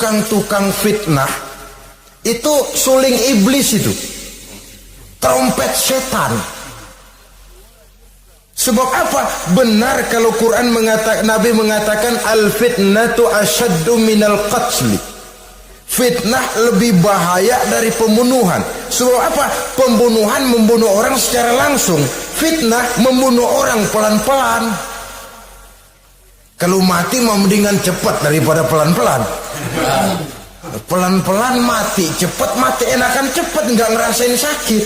tukang-tukang fitnah itu suling iblis itu, trompet setan. Sebab apa? Benar kalau Quran mengatakan, Nabi mengatakan al-fitnatu asyaddu minal qatli. Fitnah lebih bahaya dari pembunuhan. Sebab apa? Pembunuhan membunuh orang secara langsung. Fitnah membunuh orang pelan-pelan. Kalau mati mau mendingan cepat daripada pelan-pelan. Pelan-pelan mati, cepat mati enakan cepat, nggak ngerasain sakit.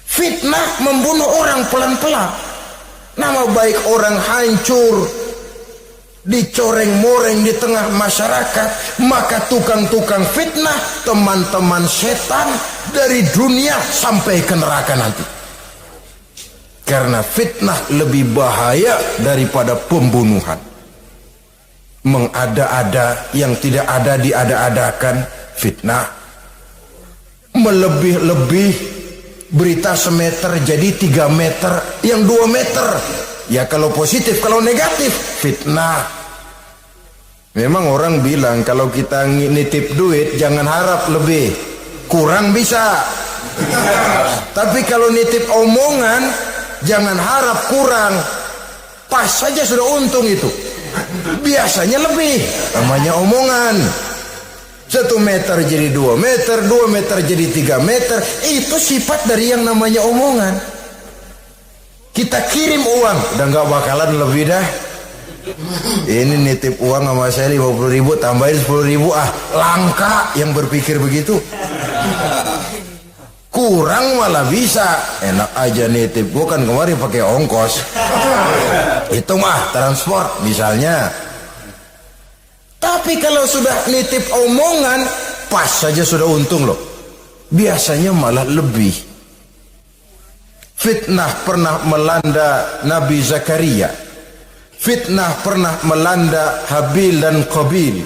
Fitnah membunuh orang pelan-pelan. Nama baik orang hancur, dicoreng-moreng di tengah masyarakat. Maka tukang-tukang fitnah, teman-teman setan dari dunia sampai ke neraka nanti. Karena fitnah lebih bahaya daripada pembunuhan. Mengada-ada yang tidak ada diada-adakan, fitnah. Melebih-lebih, berita semeter jadi 3 meter, yang 2 meter. Ya kalau positif, kalau negatif, fitnah. Memang orang bilang kalau kita nitip duit jangan harap lebih, kurang bisa. Tapi kalau nitip omongan jangan harap kurang, pas saja sudah untung itu. Biasanya lebih, namanya omongan. 1 meter jadi 2 meter, 2 meter jadi 3 meter. Itu sifat dari yang namanya omongan. Kita kirim uang, udah gak bakalan lebih dah. Ini nitip uang sama saya 50.000, tambahin 10.000, langka yang berpikir begitu. Kurang malah bisa. Enak aja nitip, gua kan kemarin pakai ongkos. Hitung transport misalnya. Tapi kalau sudah nitip omongan, pas saja sudah untung loh. Biasanya malah lebih. Fitnah pernah melanda Nabi Zakaria. Fitnah pernah melanda Habil dan Qabil.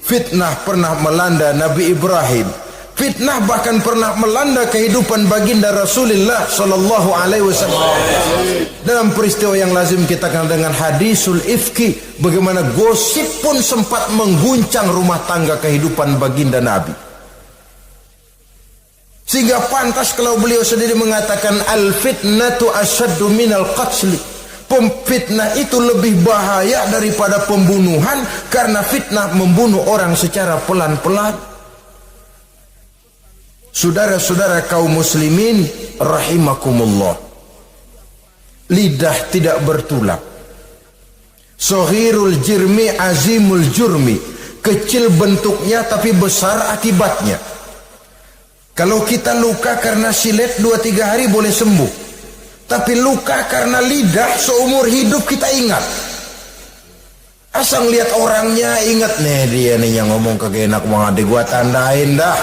Fitnah pernah melanda Nabi Ibrahim. Fitnah bahkan pernah melanda kehidupan baginda Rasulullah sallallahu alaihi wasallam. Dalam peristiwa yang lazim kita kenal dengan hadisul ifki, bagaimana gosip pun sempat mengguncang rumah tangga kehidupan baginda Nabi. Sehingga pantas kalau beliau sendiri mengatakan al-fitnatu asyaddu minal qatli. Fitnah itu lebih bahaya daripada pembunuhan, karena fitnah membunuh orang secara pelan-pelan. Saudara-saudara kaum muslimin rahimakumullah, lidah tidak bertulang. Sohirul jirmi azimul jurmi, kecil bentuknya tapi besar akibatnya. Kalau kita luka karena silet 2-3 hari boleh sembuh, tapi luka karena lidah seumur hidup kita ingat. Asal lihat orangnya ingat, nih dia nih yang ngomong kagak enak banget, gua tandain dah.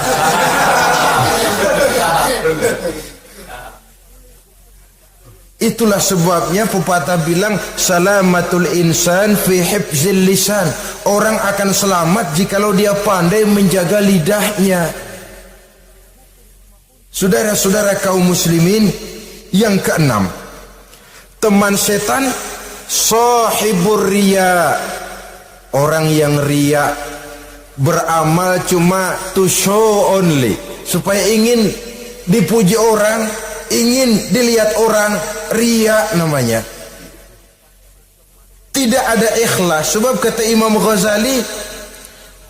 Itulah sebabnya pepatah bilang salamatul insan fi hifzil lisan. Orang akan selamat jikalau dia pandai menjaga lidahnya. Saudara-saudara kaum muslimin, yang keenam, teman setan sahibur riya. Orang yang riya, beramal cuma to show only, supaya ingin dipuji orang, ingin dilihat orang, riya namanya. Tidak ada ikhlas. Sebab kata Imam Ghazali,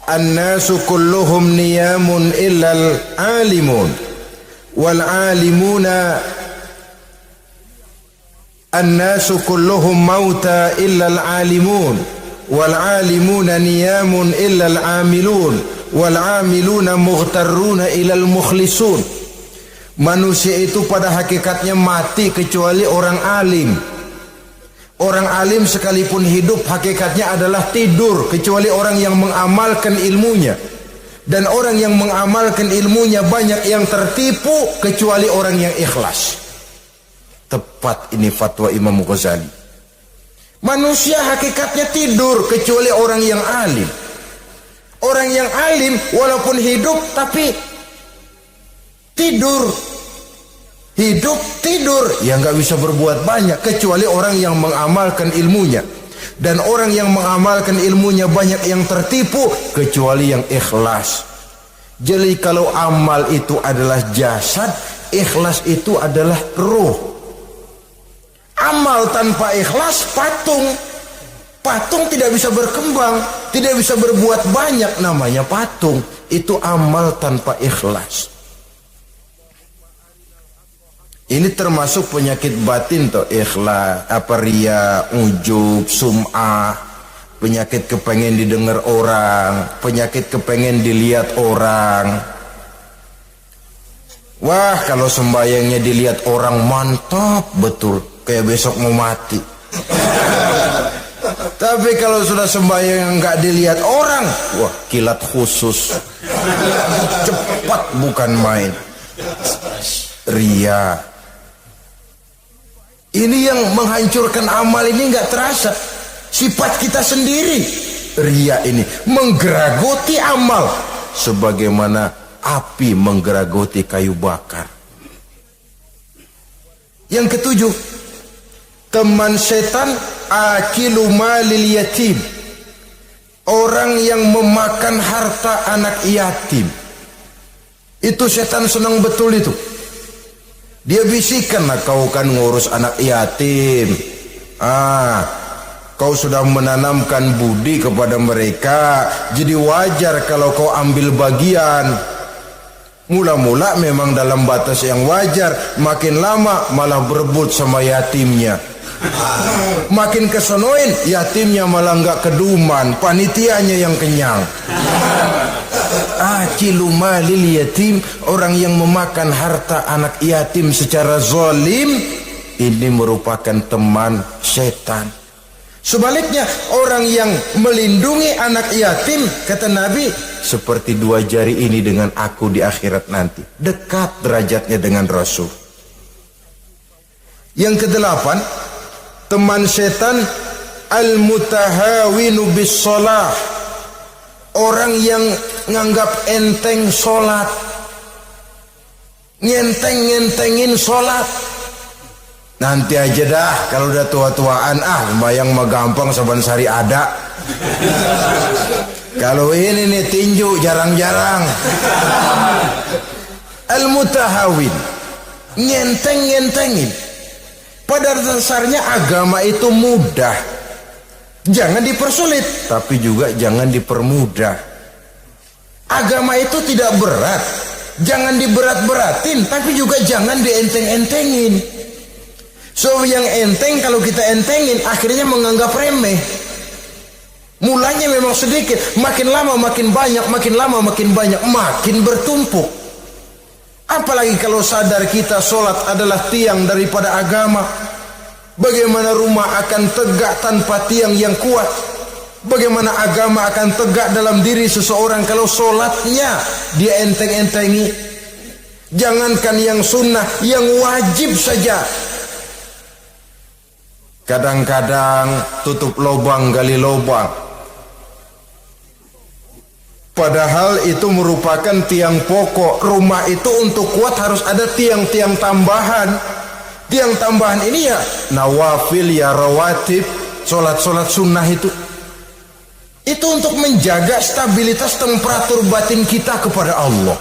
an-nasu kulluhum niyamun illal alimun, wal alimuna an-nasu kulluhum mauta illal alimun, wal alimuna niyamun illal amilun, wal amiluna mughtarruna illal mukhlisun. Manusia itu pada hakikatnya mati kecuali orang alim. Orang alim sekalipun hidup hakikatnya adalah tidur, kecuali orang yang mengamalkan ilmunya. Dan orang yang mengamalkan ilmunya banyak yang tertipu, kecuali orang yang ikhlas. Tepat ini fatwa Imam Ghazali. Manusia hakikatnya tidur kecuali orang yang alim. Orang yang alim walaupun hidup tapi tidur. Hidup tidur, ya nggak bisa berbuat banyak kecuali orang yang mengamalkan ilmunya. Dan orang yang mengamalkan ilmunya banyak yang tertipu kecuali yang ikhlas. Jadi kalau amal itu adalah jasad, ikhlas itu adalah ruh. Amal tanpa ikhlas patung. Patung tidak bisa berkembang, tidak bisa berbuat banyak, namanya patung. Itu amal tanpa ikhlas. Ini termasuk penyakit batin toh, ikhlas, ria, ujub, sum'ah, penyakit kepengen didengar orang, penyakit kepengen dilihat orang. Wah, kalau sembayangnya dilihat orang mantap betul, kayak besok mau mati. Tapi kalau sudah sembahyang nggak dilihat orang, wah kilat khusus, cepat bukan main. Ria, ini yang menghancurkan amal ini nggak terasa. Sifat kita sendiri, ria ini menggeragoti amal, sebagaimana api menggeragoti kayu bakar. Yang ketujuh, teman setan akilu malil yatim, orang yang memakan harta anak yatim. Itu setan senang betul itu. Dia bisikan, nah, kau kan ngurus anak yatim, kau sudah menanamkan budi kepada mereka, jadi wajar kalau kau ambil bagian. Mula-mula memang dalam batas yang wajar, makin lama malah berebut sama yatimnya. Makin kesonoin, yatimnya malah nggak keduman, panitianya yang kenyang. Akilu malil yatim, orang yang memakan harta anak yatim secara zalim, ini merupakan teman setan. Sebaliknya, orang yang melindungi anak yatim, kata Nabi, seperti dua jari ini dengan aku di akhirat nanti, dekat derajatnya dengan Rasul. Yang kedelapan, teman setan al-mutahawinu bis shalah, orang yang nganggap enteng sholat, ngentengin sholat. Nanti aja dah, kalau udah tua-tuaan, sembayang mah gampang, saban sari ada. Kalau ini nih tinju jarang-jarang. Al-mutahawin, ngentengin. Pada dasarnya agama itu mudah, jangan dipersulit, tapi juga jangan dipermudah. Agama itu tidak berat, jangan diberat-beratin, tapi juga jangan dienteng-entengin. So yang enteng kalau kita entengin, akhirnya menganggap remeh. Mulanya memang sedikit, makin lama makin banyak, makin lama makin banyak, makin bertumpuk. Apalagi kalau sadar kita sholat adalah tiang daripada agama. Bagaimana rumah akan tegak tanpa tiang yang kuat? Bagaimana agama akan tegak dalam diri seseorang kalau sholatnya dia enteng-entengi? Jangankan yang sunnah, yang wajib saja. Kadang-kadang tutup lubang gali lubang, padahal itu merupakan tiang pokok. Rumah itu untuk kuat harus ada tiang-tiang tambahan. Tiang tambahan ini ya nawafil, ya rawatib, sholat-sholat sunnah itu untuk menjaga stabilitas temperatur batin kita kepada Allah.